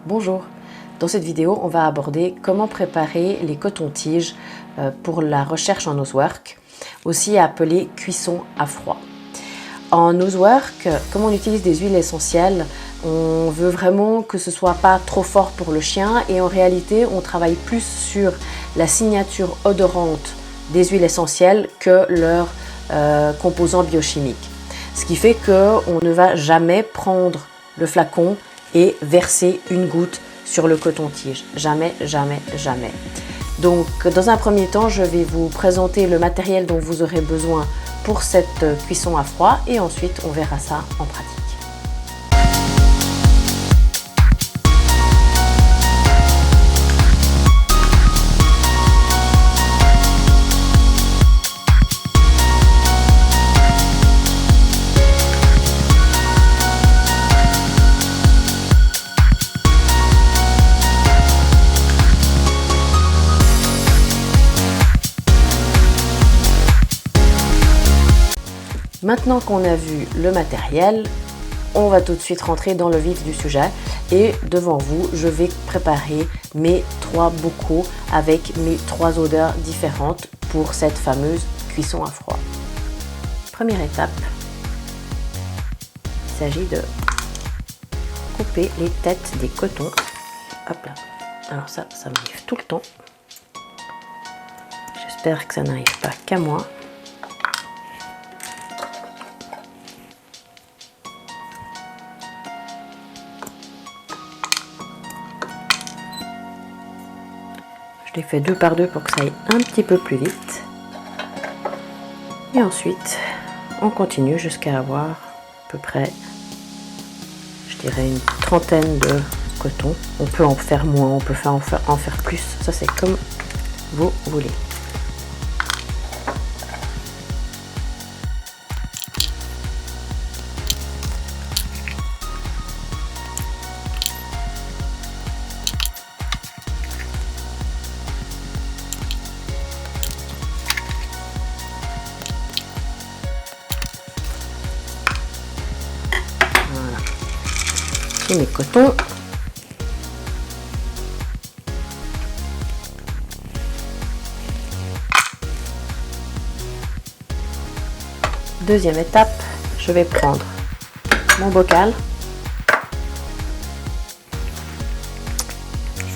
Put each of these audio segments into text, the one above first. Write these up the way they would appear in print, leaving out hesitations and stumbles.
Bonjour, dans cette vidéo on va aborder comment préparer les cotons-tiges pour la recherche en nosework, aussi appelé cuisson à froid. En nosework, comme on utilise des huiles essentielles, on veut vraiment que ce soit pas trop fort pour le chien et en réalité on travaille plus sur la signature odorante des huiles essentielles que leurs composants biochimiques. Ce qui fait qu'on ne va jamais prendre le flacon et verser une goutte sur le coton-tige. Jamais, jamais, jamais. Donc, dans un premier temps, je vais vous présenter le matériel dont vous aurez besoin pour cette cuisson à froid et ensuite, on verra ça en pratique. Maintenant qu'on a vu le matériel, on va tout de suite rentrer dans le vif du sujet et devant vous, je vais préparer mes 3 bocaux avec mes 3 odeurs différentes pour cette fameuse cuisson à froid. Première étape, il s'agit de couper les têtes des cotons. Hop là. Alors ça m'arrive tout le temps. J'espère que ça n'arrive pas qu'à moi. Je les fais 2 par 2 pour que ça aille un petit peu plus vite. Et ensuite, on continue jusqu'à avoir à peu près, je dirais, une trentaine de cotons. On peut en faire moins, on peut en faire plus. Ça, c'est comme vous voulez. Mes cotons. Deuxième étape, je vais prendre mon bocal,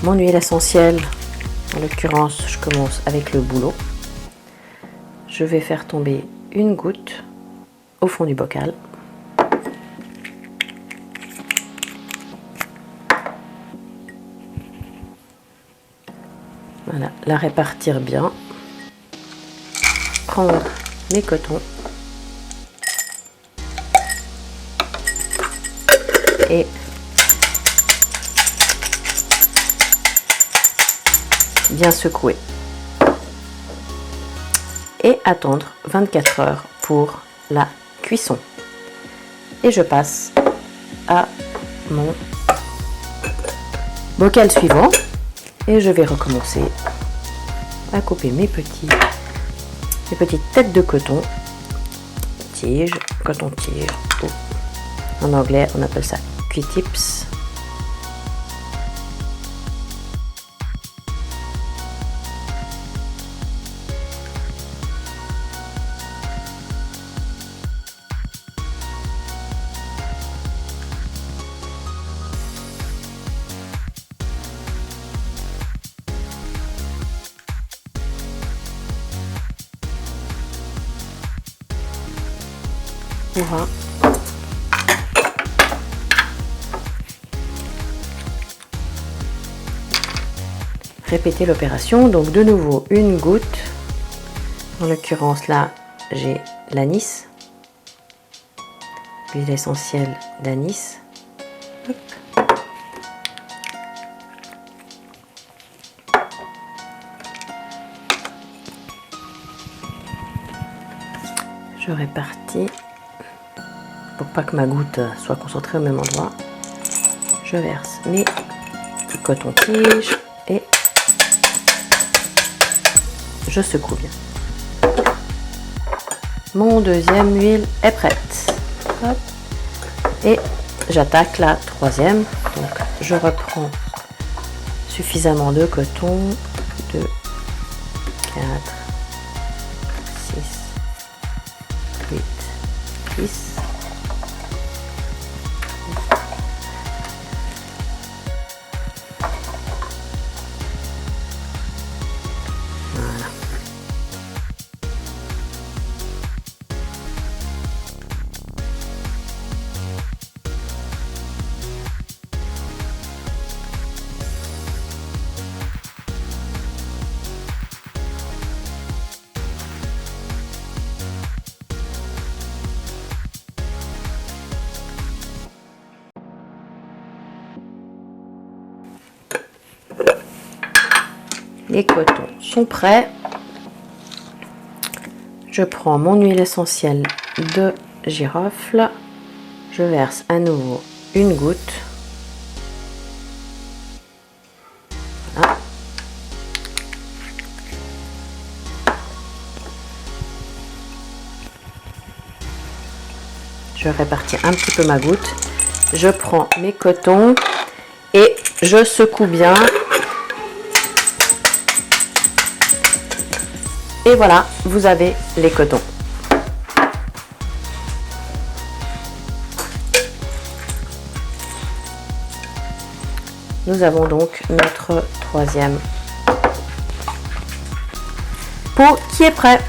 mon huile essentielle, en l'occurrence je commence avec le bouleau. Je vais faire tomber une goutte au fond du bocal. Voilà, la répartir bien, prendre mes cotons et bien secouer et attendre 24 heures pour la cuisson. Et je passe à mon bocal suivant. Et je vais recommencer à couper mes petites têtes de coton, coton-tige, en anglais on appelle ça Q-tips. Voilà. Répétez l'opération, donc de nouveau une goutte, en l'occurrence là j'ai l'anis, l'huile essentielle d'anis. Je répartis. Pour pas que ma goutte soit concentrée au même endroit, je verse mes cotons-tiges et je secoue bien. Mon deuxième huile est prête. Hop. Et j'attaque la troisième. Donc je reprends suffisamment de coton. 2, 4, 6, 8, 10. Les cotons sont prêts. Je prends mon huile essentielle de girofle. Je verse à nouveau une goutte. Voilà. Je répartis un petit peu ma goutte. Je prends mes cotons et je secoue bien. Et voilà, vous avez les cotons. Nous avons donc notre troisième pot qui est prêt.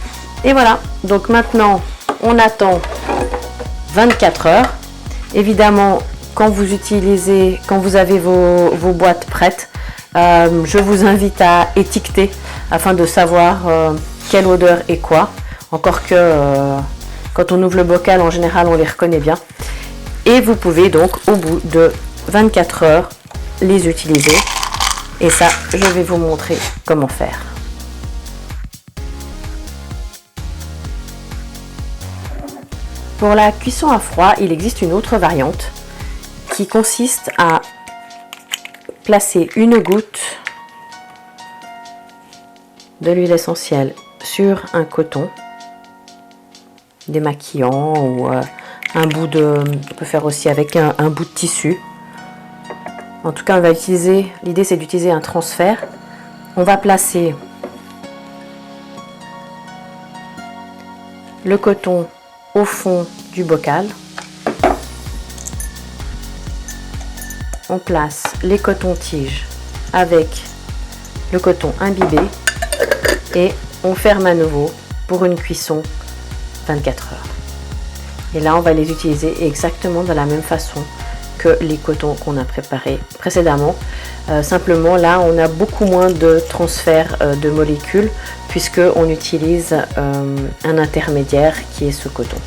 Et voilà, donc maintenant on attend 24 heures. Évidemment, quand vous avez vos boîtes prêtes, je vous invite à étiqueter afin de savoir quelle odeur est quoi. Encore que quand on ouvre le bocal, en général, on les reconnaît bien. Et vous pouvez donc, au bout de 24 heures, les utiliser. Et ça, je vais vous montrer comment faire. Pour la cuisson à froid, il existe une autre variante qui consiste à placer une goutte de l'huile essentielle sur un coton démaquillant ou un bout de... On peut faire aussi avec un bout de tissu. En tout cas, on va utiliser... L'idée, c'est d'utiliser un transfert. On va placer le coton au fond du bocal. On place les cotons-tiges avec le coton imbibé et on ferme à nouveau pour une cuisson 24 heures. Et là, on va les utiliser exactement de la même façon que les cotons qu'on a préparés précédemment. Simplement, là, on a beaucoup moins de transfert de molécules puisque on utilise un intermédiaire qui est ce coton.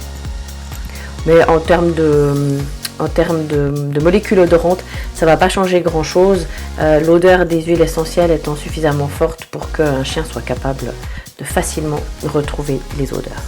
Mais en termes de molécules odorantes, ça ne va pas changer grand chose. L'odeur des huiles essentielles étant suffisamment forte pour qu'un chien soit capable de facilement retrouver les odeurs.